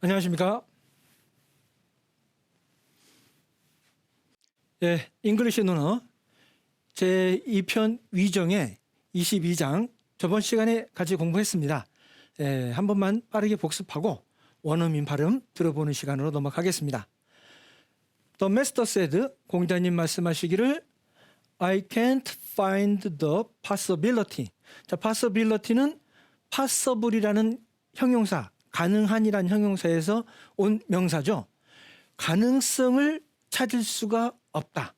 안녕하십니까? 예, 잉글리시 논어 제2편 위정의 22장 저번 시간에 같이 공부했습니다. 예, 한 번만 빠르게 복습하고 원어민 발음 들어보는 시간으로 넘어가겠습니다. The master said, 공자님 말씀하시기를 I can't find the possibility. 자, possibility는 possible이라는 형용사, 가능한이라는 형용사에서 온 명사죠. 가능성을 찾을 수가 없다.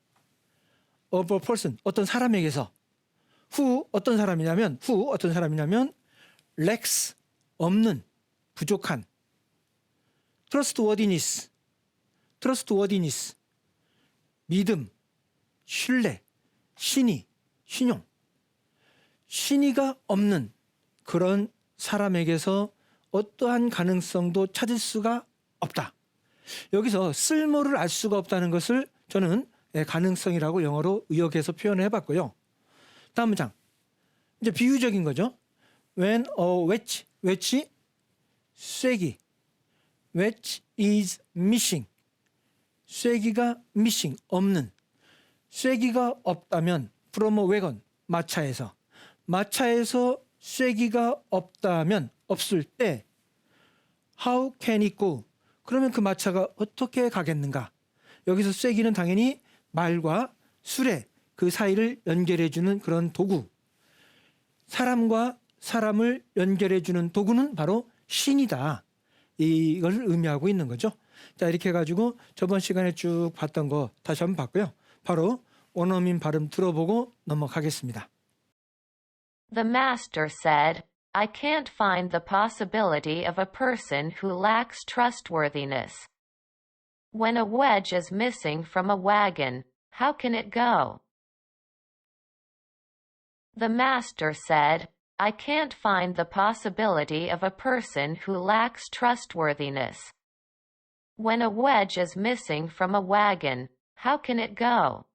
of a person, 어떤 사람에게서. who, 어떤 사람이냐면 lacks, 없는, 부족한. trustworthiness, 믿음, 신뢰, 신용. 신의가 없는 그런 사람에게서 어떠한 가능성도 찾을 수가 없다. 여기서 쓸모를 알 수가 없다는 것을 저는 가능성이라고 영어로 의역해서 표현을 해봤고요. 다음 문장. 이제 비유적인 거죠. When a wedge, 쐐기. wedge is missing. 쐐기가 missing, 없는. 쐐기가 없다면 from a wagon, 마차에서 쐐기가 없다면, 없을 때 how can it go? 그러면 그 마차가 어떻게 가겠는가? 여기서 쐐기는 당연히 말과 수레, 그 사이를 연결해주는 그런 도구. 사람과 사람을 연결해주는 도구는 바로 신이다. 이걸 의미하고 있는 거죠. 자, 이렇게 해가지고 저번 시간에 쭉 봤던 거 다시 한번 봤고요. 바로 원어민 발음 들어보고 넘어가겠습니다. The master said, I can't find the possibility of a person who lacks trustworthiness. When a wedge is missing from a wagon, how can it go? The master said, I can't find the possibility of a person who lacks trustworthiness. When a wedge is missing from a wagon, how can it go?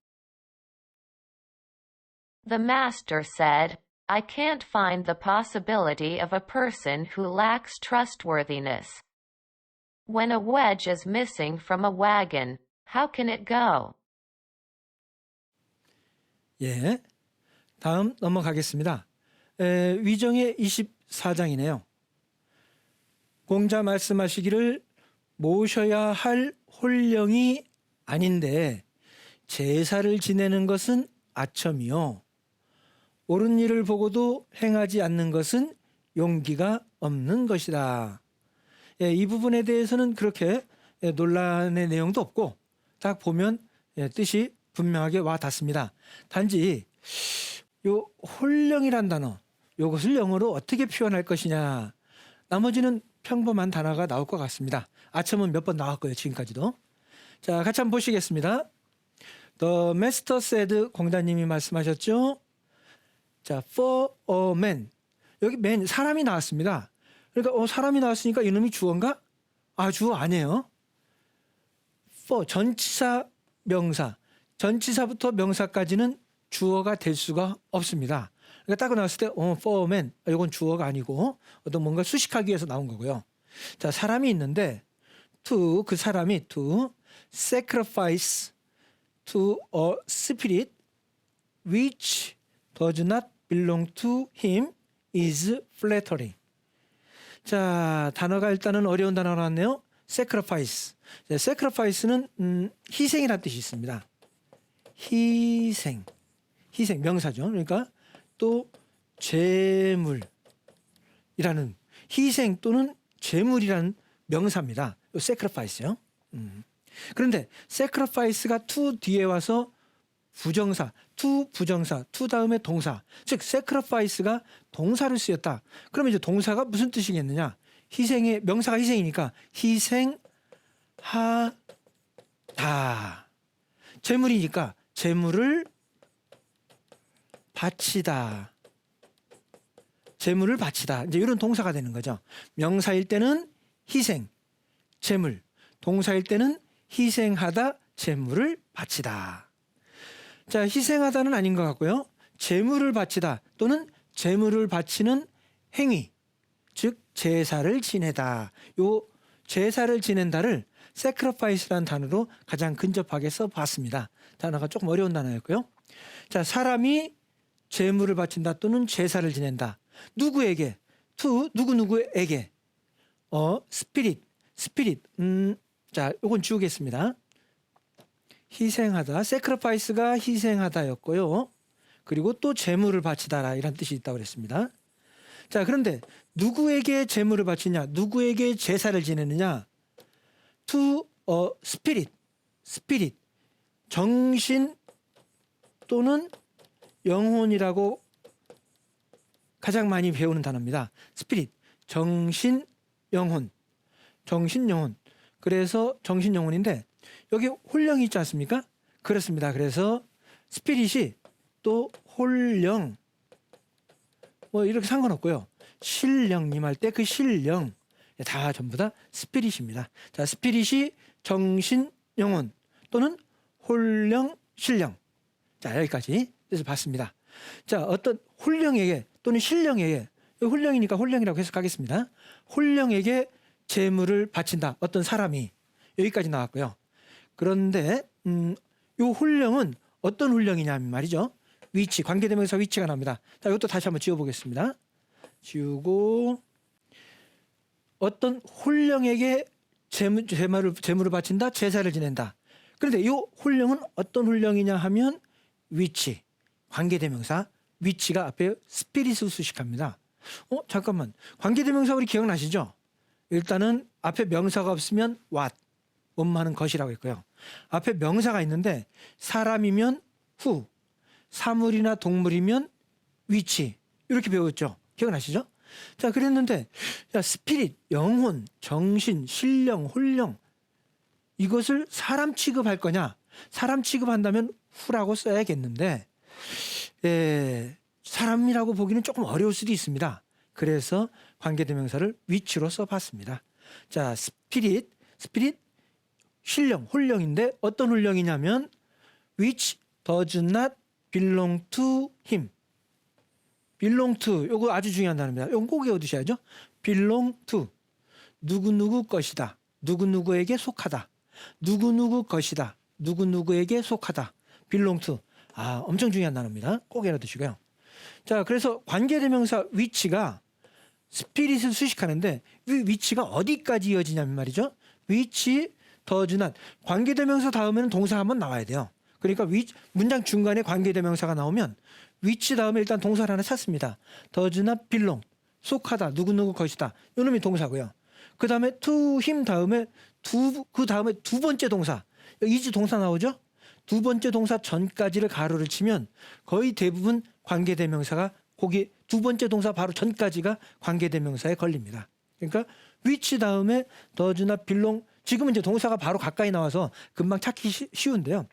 The master said, I can't find the possibility of a person who lacks trustworthiness. When a wedge is missing from a wagon, how can it go? 예, 다음 넘어가겠습니다. 위정의 24장이네요. 공자 말씀하시기를 모셔야 할 홀령이 아닌데 제사를 지내는 것은 아첨이요. 옳은 일을 보고도 행하지 않는 것은 용기가 없는 것이다. 예, 이 부분에 대해서는 그렇게 논란의 내용도 없고 딱 보면 뜻이 분명하게 와 닿습니다. 단지 요 홀령이란 단어, 이것을 영어로 어떻게 표현할 것이냐. 나머지는 평범한 단어가 나올 것 같습니다. 아첨은 몇 번 나왔고요, 지금까지도. 자, 같이 한번 보시겠습니다. The master said, 공자님이 말씀하셨죠. 자, for a man. 여기 man, 사람이 나왔습니다. 그러니까 사람이 나왔으니까 이놈이 주어인가? 아, 주어 아니에요. for, 전치사, 명사. 전치사부터 명사까지는 주어가 될 수가 없습니다. 그러니까 딱 나왔을 때 for a man, 이건 주어가 아니고 어떤 뭔가 수식하기 위해서 나온 거고요. 자, 사람이 있는데 to, 그 사람이 to sacrifice to a spirit which does not belong to him is flattering. 자, 단어가 일단은 어려운 단어가 나왔네요. sacrifice. sacrifice는 희생이라는 뜻이 있습니다. 희생 명사죠. 그러니까 또 재물이라는 희생 또는 재물이라는 명사입니다. sacrifice요. 그런데 sacrifice가 to 뒤에 와서 부정사, to 부정사, to 다음에 동사. 즉 sacrifice가 동사를 쓰였다. 그러면 이제 동사가 무슨 뜻이겠느냐? 희생의 명사가 희생이니까 희생하다. 재물이니까 재물을 바치다. 재물을 바치다. 이제 이런 동사가 되는 거죠. 명사일 때는 희생, 재물. 동사일 때는 희생하다, 재물을 바치다. 자, 희생하다는 아닌 것 같고요. 재물을 바치다 또는 재물을 바치는 행위, 즉 제사를 지내다. 요 제사를 지낸다를 sacrifice라는 단어로 가장 근접하게 써봤습니다. 단어가 조금 어려운 단어였고요. 자, 사람이 제물을 바친다 또는 제사를 지낸다. 누구에게? 누구에게? 스피릿. 자, 요건 지우겠습니다. 희생하다. sacrifice가 희생하다였고요. 그리고 또 제물을 바치다라 이런 뜻이 있다고 그랬습니다. 자, 그런데 누구에게 제물을 바치냐? 누구에게 제사를 지내느냐? to a spirit. 정신 또는 영혼이라고 가장 많이 배우는 단어입니다. 스피릿, 정신, 영혼. 그래서 정신, 영혼인데 여기 홀령이 있지 않습니까? 그렇습니다. 그래서 스피릿이 또 홀령 뭐 이렇게 상관없고요. 신령님 할 때 그 신령 다 전부 다 스피릿입니다. 자, 스피릿이 정신, 영혼 또는 홀령, 신령. 자, 여기까지 그래서 봤습니다. 자, 어떤 홀령에게 또는 신령에게, 홀령이니까 홀령이라고 해석하겠습니다. 홀령에게 제물을 바친다. 어떤 사람이 여기까지 나왔고요. 그런데 요 홀령은 어떤 홀령이냐면 말이죠. 위치, 관계대명사 위치가 나옵니다. 자, 이것도 다시 한번 지워보겠습니다. 지우고 어떤 홀령에게 제물을 바친다, 제사를 지낸다. 그런데 이 홀령은 어떤 홀령이냐 하면 위치, 관계대명사 위치가 앞에 스피릿을 수식합니다. 잠깐만, 관계대명사 우리 기억나시죠? 일단은 앞에 명사가 없으면 뭐하는 것이라고 했고요. 앞에 명사가 있는데 사람이면 who, 사물이나 동물이면 위치 이렇게 배웠죠. 기억나시죠? 자, 그랬는데 스피릿, 영혼, 정신, 신령, 홀령 이것을 사람 취급할 거냐? 사람 취급한다면 who라고 써야겠는데 사람이라고 보기는 조금 어려울 수도 있습니다. 그래서 관계대명사를 위치로 써봤습니다. 자, 스피릿, 신령, 홀령인데 어떤 홀령이냐면 which does not belong to him. belong to, 요거 아주 중요한 단어입니다. 요거 꼭 외워두셔야죠. belong to, 누구누구 것이다. 누구누구에게 속하다. 누구누구 것이다. 누구누구에게 속하다. belong to. 엄청 중요한 단어입니다. 꼭 알아두시고요. 자, 그래서 관계대명사 위치가 스피릿을 수식하는데 위치가 어디까지 이어지냐면 말이죠. 위치 does not. 관계대명사 다음에는 동사가 한번 나와야 돼요. 그러니까 문장 중간에 관계대명사가 나오면 위치 다음에 일단 동사를 하나 찾습니다. does not belong. 속하다. 누구누구 것이다. 이놈이 동사고요. 그 다음에 to him 다음에 그 다음에 두 번째 동사. 이지 동사 나오죠? 두 번째 동사 전까지를 가로를 치면 거의 대부분 관계대명사가 거기 두 번째 동사 바로 전까지가 관계대명사에 걸립니다. 그러니까 which 다음에 does not belong. 지금은 이제 동사가 바로 가까이 나와서 금방 찾기 쉬운데요.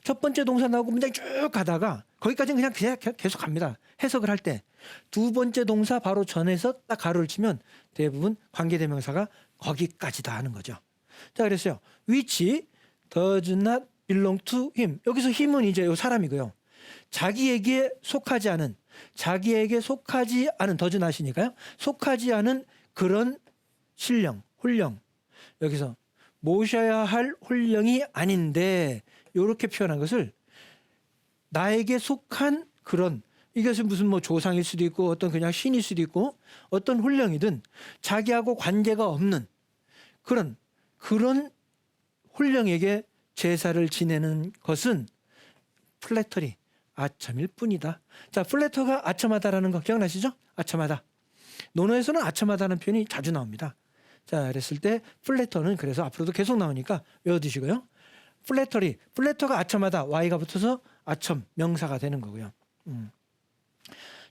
첫 번째 동사 나오고 문장 쭉 가다가 거기까지는 그냥 계속 갑니다. 해석을 할 때 두 번째 동사 바로 전에서 딱 가로를 치면 대부분 관계대명사가 거기까지다 하는 거죠. 자, 그랬어요. which does not belong to him. 여기서 him은 이제 요 사람이고요. 자기에게 속하지 않은 does not이니까요. 속하지 않은 그런 신령, 홀령. 여기서 모셔야 할 홀령이 아닌데 이렇게 표현한 것을 나에게 속한 그런, 이것은 무슨 뭐 조상일 수도 있고 어떤 그냥 신일 수도 있고 어떤 홀령이든 자기하고 관계가 없는 그런 홀령에게 제사를 지내는 것은 플래터리, 아첨일 뿐이다. 자, 플래터가 아첨하다라는 거 기억나시죠? 아첨하다. 논어에서는 아첨하다는 표현이 자주 나옵니다. 자, 그랬을 때 플래터는 그래서 앞으로도 계속 나오니까 외워두시고요. 플래터리, 플래터가 아첨하다, y가 붙어서 아첨, 명사가 되는 거고요.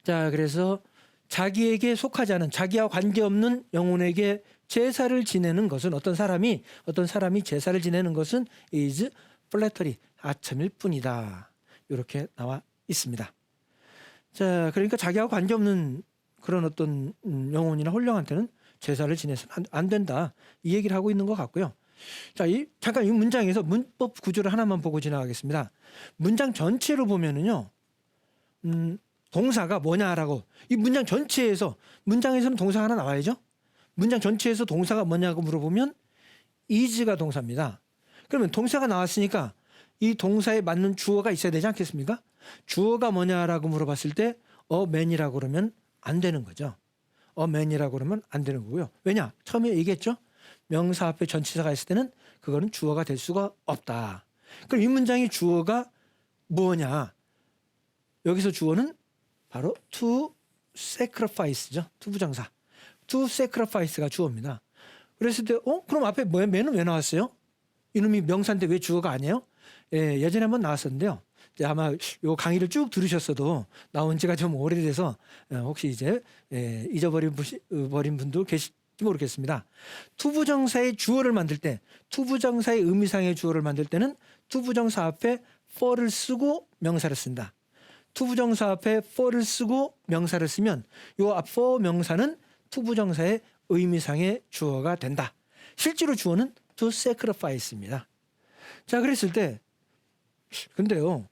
자, 그래서 자기에게 속하지 않은, 자기와 관계없는 영혼에게 제사를 지내는 것은 어떤 사람이 제사를 지내는 것은 is flattery, 아첨일 뿐이다. 이렇게 나와 있습니다. 자, 그러니까 자기와 관계없는 그런 어떤 영혼이나 홀령한테는 제사를 지내서는 안 된다. 이 얘기를 하고 있는 것 같고요. 자, 잠깐 이 문장에서 문법 구조를 하나만 보고 지나가겠습니다. 문장 전체로 보면은요, 동사가 뭐냐라고, 이 문장에서는 동사가 하나 나와야죠. 문장 전체에서 동사가 뭐냐고 물어보면 is가 동사입니다. 그러면 동사가 나왔으니까 이 동사에 맞는 주어가 있어야 되지 않겠습니까? 주어가 뭐냐라고 물어봤을 때 man이라고 그러면 안 되는 거죠. man이라고 그러면 안 되는 거고요. 왜냐? 처음에 얘기했죠. 명사 앞에 전치사가 있을 때는 그거는 주어가 될 수가 없다. 그럼 이 문장의 주어가 뭐냐? 여기서 주어는 바로 to sacrifice죠. 투부정사. to sacrifice가 주어입니다. 그랬을 때 그럼 앞에 man은 왜 나왔어요? 이놈이 명사인데 왜 주어가 아니에요? 예, 예전에 한번 나왔었는데요. 이제 아마 요 강의를 쭉 들으셨어도 나온 지가 좀 오래돼서 혹시 이제 잊어버린 분도 계실지 모르겠습니다. 투부정사의 주어를 만들 때, 투부정사의 의미상의 주어를 만들 때는 투부정사 앞에 for를 쓰고 명사를 쓴다. 투부정사 앞에 for를 쓰고 명사를 쓰면 요 for 명사는 투부정사의 의미상의 주어가 된다. 실제로 주어는 to sacrifice입니다. 자, 그랬을 때 근데요.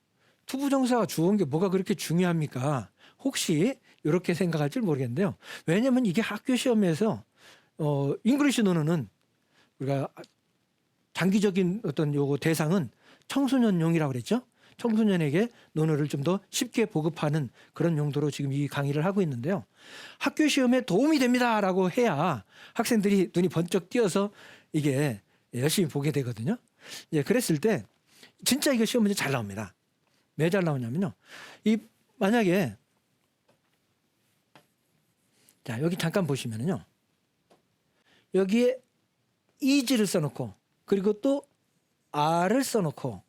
투부정사가 주어인 게 뭐가 그렇게 중요합니까? 혹시 이렇게 생각할지 모르겠는데요. 왜냐하면 이게 학교 시험에서 잉글리시 논어는 우리가 장기적인 어떤 요거 대상은 청소년용이라고 그랬죠. 청소년에게 논어를 좀 더 쉽게 보급하는 그런 용도로 지금 이 강의를 하고 있는데요. 학교 시험에 도움이 됩니다라고 해야 학생들이 눈이 번쩍 띄어서 이게 열심히 보게 되거든요. 예, 그랬을 때 진짜 이거 시험 문제 잘 나옵니다. 왜 잘 나오냐면요. 만약에 자, 여기 잠깐 보시면은요. 여기에 is를 써놓고 그리고 또 are를 써놓고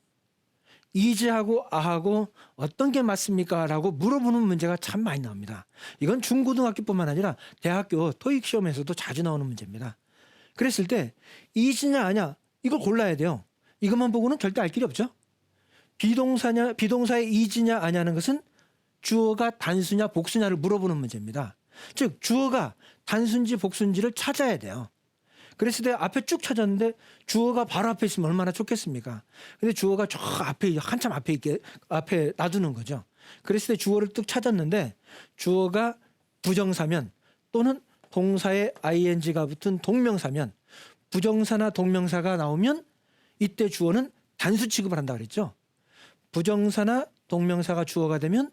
is하고 a하고 어떤 게 맞습니까? 라고 물어보는 문제가 참 많이 나옵니다. 이건 중고등학교뿐만 아니라 대학교 토익 시험에서도 자주 나오는 문제입니다. 그랬을 때 is냐 아냐 이걸 골라야 돼요. 이것만 보고는 절대 알 길이 없죠. 비동사의 is냐 아냐는 것은 주어가 단수냐 복수냐를 물어보는 문제입니다. 즉 주어가 단수인지 복수인지를 찾아야 돼요. 그랬을 때 앞에 쭉 찾았는데 주어가 바로 앞에 있으면 얼마나 좋겠습니까? 근데 주어가 저 앞에 한참 앞에 놔두는 거죠. 그랬을 때 주어를 뚝 찾았는데 주어가 부정사면 또는 동사에 ing가 붙은 동명사면 부정사나 동명사가 나오면 이때 주어는 단수 취급을 한다 그랬죠. 부정사나 동명사가 주어가 되면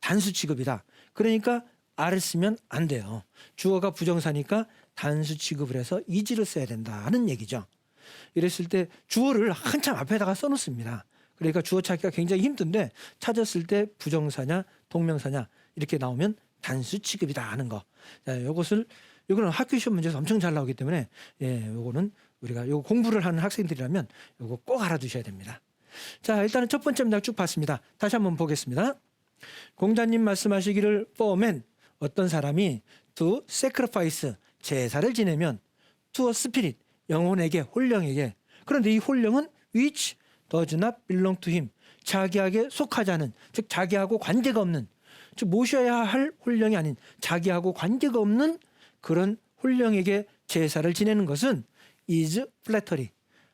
단수 취급이다. 그러니까 a를 쓰면 안 돼요. 주어가 부정사니까 단수 취급을 해서 is를 써야 된다는 얘기죠. 이랬을 때 주어를 한참 앞에다가 써놓습니다. 그러니까 주어 찾기가 굉장히 힘든데 찾았을 때 부정사냐 동명사냐 이렇게 나오면 단수 취급이다 하는 거. 자, 이거는 학교 시험 문제에서 엄청 잘 나오기 때문에 요거는 우리가 요 공부를 하는 학생들이라면 요거 꼭 알아두셔야 됩니다. 자, 일단은 첫 번째 문장 쭉 봤습니다. 다시 한번 보겠습니다. 공자님 말씀하시기를 for man 어떤 사람이 to sacrifice 제사를 지내면 to a spirit 영혼에게 홀령에게 그런데 이 홀령은 which does not belong to him 자기에게 속하지 않은 즉 자기하고 관계가 없는 즉 모셔야 할 홀령이 아닌 자기하고 관계가 없는 그런 홀령에게 제사를 지내는 것은 is flattery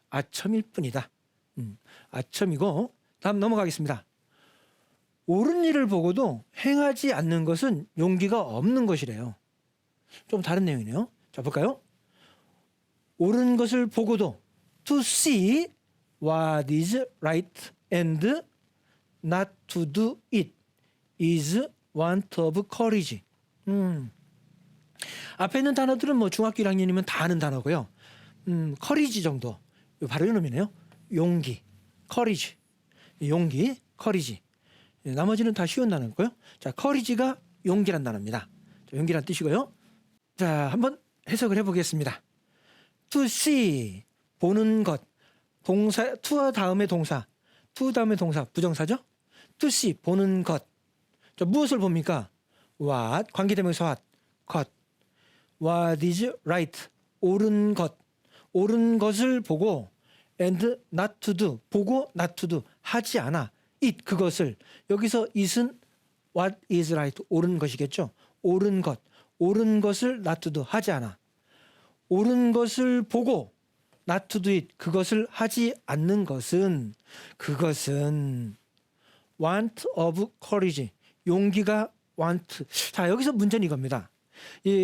아첨일 뿐이다. 아첨이고 다음 넘어가겠습니다. 옳은 일을 보고도 행하지 않는 것은 용기가 없는 것이래요. 좀 다른 내용이네요. 자, 볼까요? 옳은 것을 보고도 to see what is right and not to do it is want of courage. 앞에 있는 단어들은 뭐 중학교 1학년이면 다 아는 단어고요. courage 정도. 바로 이놈이네요. 용기, courage. 용기, courage. 나머지는 다 쉬운 단어고요. 자, courage가 용기란 단어입니다. 자, 용기란 뜻이고요. 자, 한번 해석을 해보겠습니다. to see 보는 것 동사 to 다음에 동사 부정사죠. to see 보는 것. 자, 무엇을 봅니까? what 관계대명사 what what is right 옳은 것을 보고 and not to do 보고 not to do 하지 않아 it 그것을 여기서 it은 what is right 옳은 것이겠죠. 옳은 것을 not to do 하지 않아 옳은 것을 보고 not to do it 그것을 하지 않는 것은 want of courage 용기가 want 자 여기서 문제는 이겁니다.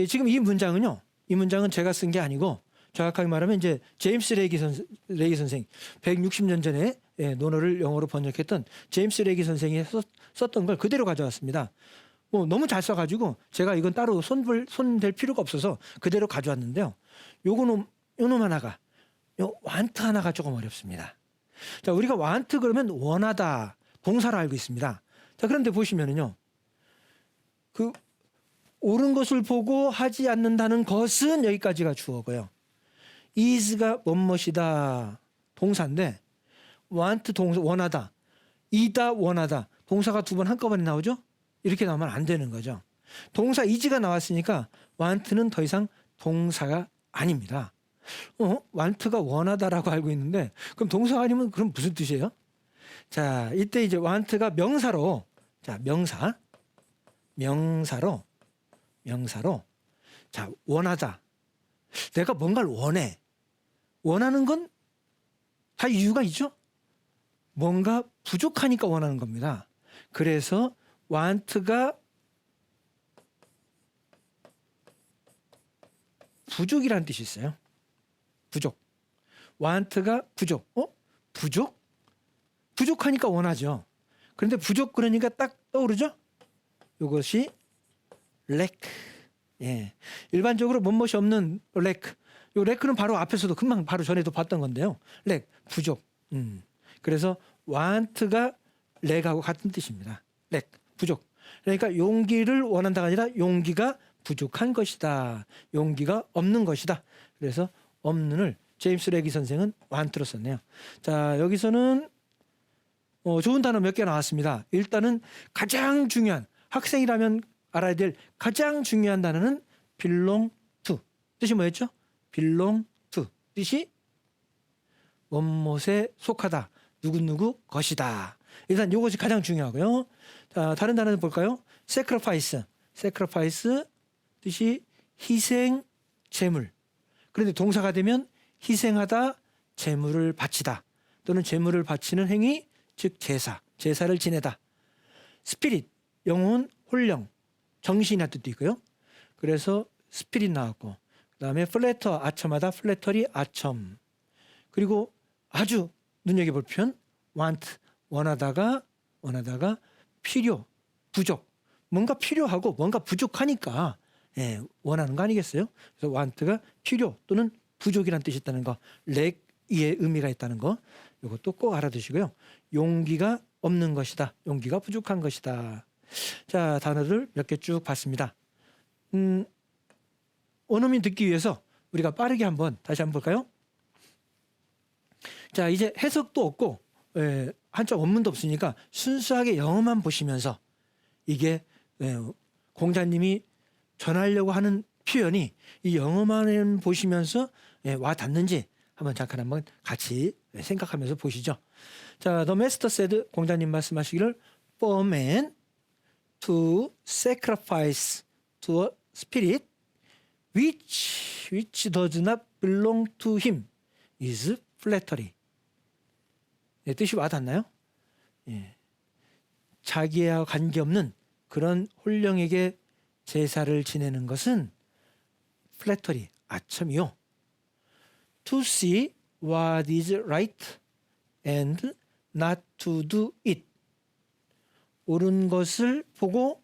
지금 이 문장은 제가 쓴 게 아니고 정확하게 말하면 이제 제임스 레기 선생 160년 전에 논어를 영어로 번역했던 제임스 레기 선생이 썼던 걸 그대로 가져왔습니다. 뭐 너무 잘 써가지고 제가 이건 따로 손댈 필요가 없어서 그대로 가져왔는데요. 요놈 하나가 요 want 하나가 조금 어렵습니다. 자, 우리가 want 그러면 원하다 동사로 알고 있습니다. 자, 그런데 보시면은요. 그 옳은 것을 보고 하지 않는다는 것은 여기까지가 주어고요. is가 뭐뭐이다 동사인데 want 동사 원하다 이다 원하다 동사가 두 번 한꺼번에 나오죠. 이렇게 나오면 안 되는 거죠. 동사 is가 나왔으니까 want는 더 이상 동사가 아닙니다. want가 원하다라고 알고 있는데 그럼 동사가 아니면 그럼 무슨 뜻이에요? 자, 이때 이제 want가 명사로 자 명사로 자 원하다 내가 뭔가를 원하는 건 다 이유가 있죠. 뭔가 부족하니까 원하는 겁니다. 그래서 want가 부족이라는 뜻이 있어요. 부족. want가 부족. 부족? 부족하니까 원하죠. 그런데 부족 그러니까 딱 떠오르죠? 이것이 lack. 예. 일반적으로 뭐뭇이 없는 lack. 요 lack는 바로 앞에서도 금방 바로 전에도 봤던 건데요. lack 부족. 그래서 want가 lack하고 같은 뜻입니다. lack 부족. 그러니까 용기를 원한다가 아니라 용기가 부족한 것이다. 용기가 없는 것이다. 그래서 없는을 제임스 레기 선생은 want로 썼네요. 자, 여기서는 좋은 단어 몇 개 나왔습니다. 일단은 가장 중요한 학생이라면 알아야 될 가장 중요한 단어는 belong to. 뜻이 뭐였죠? belong to. 뜻이 뭐뭇에 속하다. 누구누구 것이다. 일단 이것이 가장 중요하고요. 자, 다른 단어는 볼까요? sacrifice. sacrifice 뜻이 희생, 제물. 그런데 동사가 되면 희생하다, 제물을 바치다. 또는 제물을 바치는 행위, 즉 제사를 지내다. spirit, 영혼, 혼령, 정신이라는 뜻도 있고요. 그래서 spirit 나왔고 그다음에 flatter, 아첨하다, flattery, 아첨. 그리고 아주 눈여겨볼 표현 want, 원하다가 필요, 부족. 뭔가 필요하고 뭔가 부족하니까 원하는 거 아니겠어요? 그래서 want가 필요 또는 부족이라는 뜻이 있다는 거, lack의 의미가 있다는 거 이것도 꼭 알아두시고요. 용기가 없는 것이다. 용기가 부족한 것이다. 자, 단어를 몇 개 쭉 봤습니다. 원어민 듣기 위해서 우리가 빠르게 다시 한번 볼까요? 자, 이제 해석도 없고 한자 원문도 없으니까 순수하게 영어만 보시면서 이게 공자님이 전하려고 하는 표현이 이 영어만 보시면서 와 닿는지 한번 같이 생각하면서 보시죠. 자, The Master said, 공자님 말씀하시기를 for man to sacrifice to a spirit which does not belong to him is flattery. 뜻이 와닿나요? 자기와 관계없는 그런 혼령에게 제사를 지내는 것은 flattery, 아첨이요. To see what is right and not to do it. 옳은 것을 보고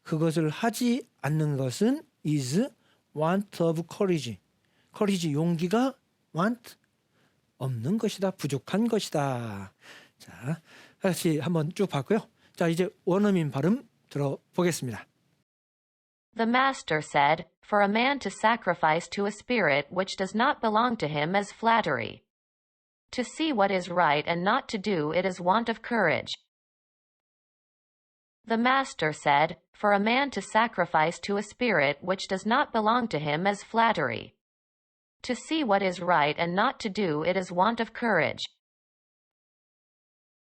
그것을 하지 않는 것은 is want of courage. courage, 용기가 want, 없는 것이다. 부족한 것이다. 자, 다시 한번 쭉 봤고요. 자, 이제 원어민 발음 들어보겠습니다. The master said, for a man to sacrifice to a spirit which does not belong to him is flattery. To see what is right and not to do it is want of courage. The master said, for a man to sacrifice to a spirit which does not belong to him is flattery. To see what is right and not to do it is want of courage.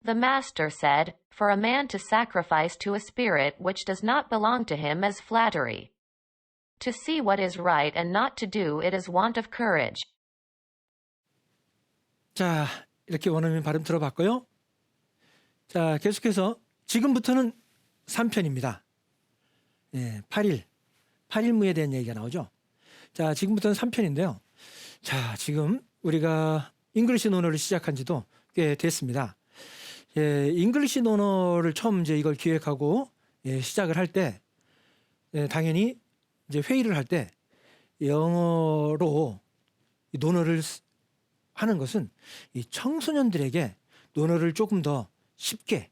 The master said, for a man to sacrifice to a spirit which does not belong to him is flattery. To see what is right and not to do it is want of courage. 자, 이렇게 원어민 발음 들어봤고요. 자, 계속해서 지금부터는 3편입니다. 8일무에 대한 얘기가 나오죠. 자, 지금부터는 3편인데요. 자, 지금 우리가 잉글리시 논어를 시작한 지도 꽤 됐습니다. 잉글리시 논어를 처음 이제 이걸 기획하고 시작을 할 때 당연히 이제 회의를 할 때 영어로 이 논어를 하는 것은 이 청소년들에게 논어를 조금 더 쉽게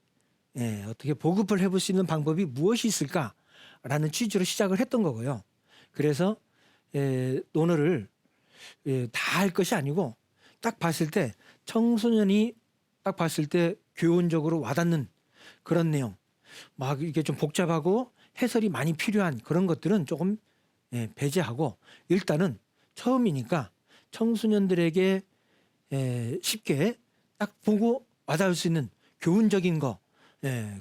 어떻게 보급을 해볼 수 있는 방법이 무엇이 있을까라는 취지로 시작을 했던 거고요. 그래서 논어를 다 할 것이 아니고 딱 봤을 때 청소년이 딱 봤을 때 교훈적으로 와닿는 그런 내용, 막 이게 좀 복잡하고 해설이 많이 필요한 그런 것들은 조금 배제하고 일단은 처음이니까 청소년들에게 쉽게 딱 보고 와닿을 수 있는 교훈적인 거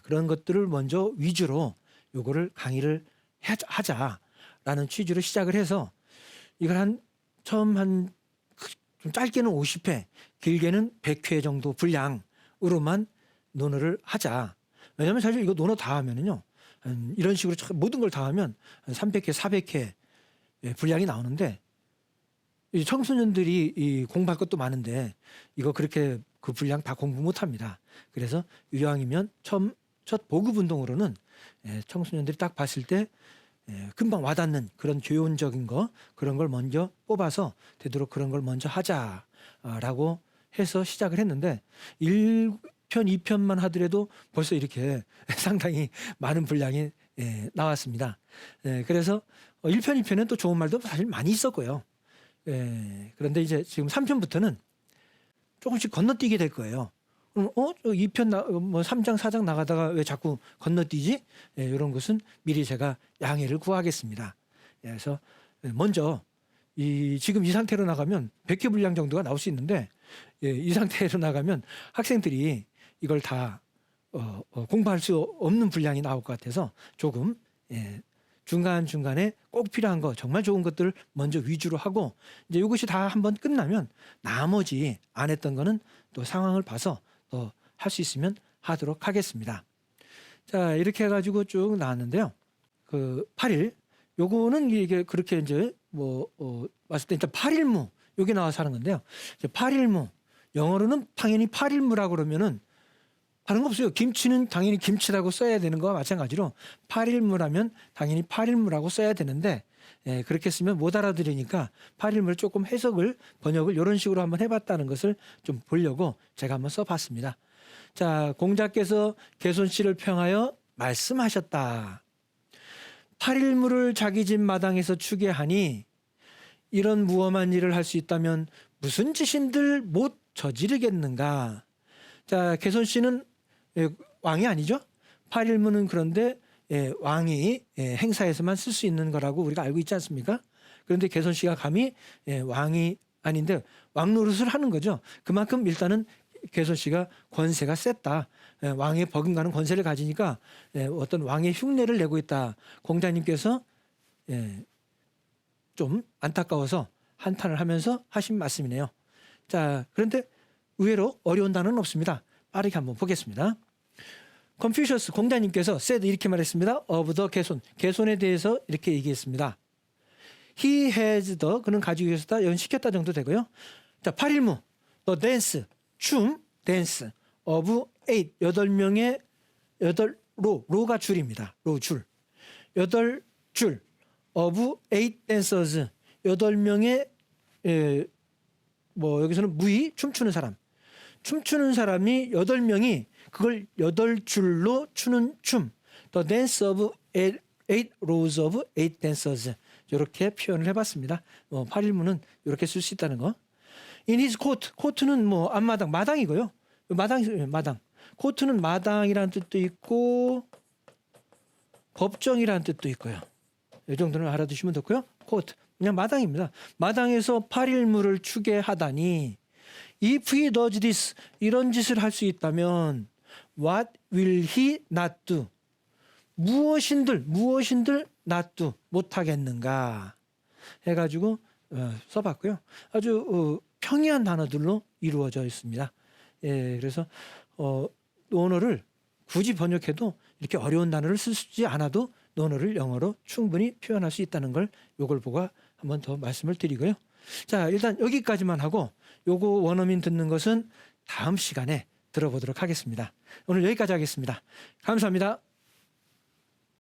그런 것들을 먼저 위주로 요거를 강의를 하자라는 취지로 시작을 해서 이걸 처음 좀 짧게는 50회, 길게는 100회 정도 분량으로만 논어를 하자. 왜냐하면 사실 이거 논어 다 하면은요, 이런 식으로 모든 걸 다 하면 한 300회, 400회 분량이 나오는데 이 청소년들이 공부할 것도 많은데 이거 그렇게 그 분량 다 공부 못합니다. 그래서 이왕이면 첫 보급 운동으로는 청소년들이 딱 봤을 때 금방 와닿는 그런 교훈적인 거 그런 걸 먼저 뽑아서 되도록 그런 걸 먼저 하자라고 해서 시작을 했는데 1편, 2편만 하더라도 벌써 이렇게 상당히 많은 분량이 나왔습니다. 그래서 1편, 2편은 또 좋은 말도 사실 많이 있었고요. 그런데 이제 지금 3편부터는 조금씩 건너뛰게 될 거예요. 2편, 3장, 4장 나가다가 왜 자꾸 건너뛰지? 이런 것은 미리 제가 양해를 구하겠습니다. 그래서 먼저 지금 이 상태로 나가면 100회 분량 정도가 나올 수 있는데 이 상태로 나가면 학생들이 이걸 다 공부할 수 없는 분량이 나올 것 같아서 조금 중간중간에 꼭 필요한 거 정말 좋은 것들을 먼저 위주로 하고 이제 이것이 다 한번 끝나면 나머지 안 했던 거는 또 상황을 봐서 또 할 수 있으면 하도록 하겠습니다. 자, 이렇게 해가지고 쭉 나왔는데요. 그 8일 요거는 이게 그렇게 이제 봤을 때 일단 8일무 요게 나와서 하는 건데요. 이제 8일무 영어로는 당연히 8일무라고 그러면은 다른 거 없어요. 김치는 당연히 김치라고 써야 되는 거와 마찬가지로 8일무라면 당연히 8일무라고 써야 되는데 그렇게 쓰면 못 알아들으니까 8일무를 조금 번역을 이런 식으로 한번 해봤다는 것을 좀 보려고 제가 한번 써봤습니다. 자, 공자께서 개손 씨를 평하여 말씀하셨다. 8일무를 자기 집 마당에서 추게 하니 이런 무엄한 일을 할 수 있다면 무슨 짓인들 못 저지르겠는가. 자, 개손 씨는 왕이 아니죠. 8일무는 그런데 왕이 행사에서만 쓸 수 있는 거라고 우리가 알고 있지 않습니까? 그런데 개손 씨가 감히 왕이 아닌데 왕 노릇을 하는 거죠. 그만큼 일단은 개손 씨가 권세가 셌다. 왕의 버금가는 권세를 가지니까 어떤 왕의 흉내를 내고 있다. 공자님께서 좀 안타까워서 한탄을 하면서 하신 말씀이네요. 자, 그런데 의외로 어려운 단어는 없습니다. 빠르게 한번 보겠습니다. 컨퓨셔스 공자님께서 said 이렇게 말했습니다. of the 개손에 대해서 이렇게 얘기했습니다. He has the 그는 가지고 있었다 연시켰다 정도 되고요. 자, 8일무 the dance 댄스 of 8명의 8로가 줄입니다. 줄 8줄 of 8 dancers 8명의 여기서는 무의 춤추는 사람이 8명이 그걸 8줄로 추는 춤. The dance of 8 rows of 8 dancers. 이렇게 표현을 해봤습니다. 8일무는 이렇게 쓸 수 있다는 거. In his court. 코트는 앞마당, 마당이고요. 마당. 코트는 마당이라는 뜻도 있고 법정이라는 뜻도 있고요. 이 정도는 알아두시면 좋고요. 코트. 그냥 마당입니다. 마당에서 8일무를 추게 하다니 If he does this, 이런 짓을 할 수 있다면 What will he not do? 무엇인들 not do 못하겠는가 해가지고 써봤고요. 아주 평이한 단어들로 이루어져 있습니다. 그래서 논어를 굳이 번역해도 이렇게 어려운 단어를 쓰지 않아도 논어를 영어로 충분히 표현할 수 있다는 걸 요걸 보고 한번 더 말씀을 드리고요. 자, 일단 여기까지만 하고 요거 원어민 듣는 것은 다음 시간에 들어보도록 하겠습니다. 오늘 여기까지 하겠습니다. 감사합니다.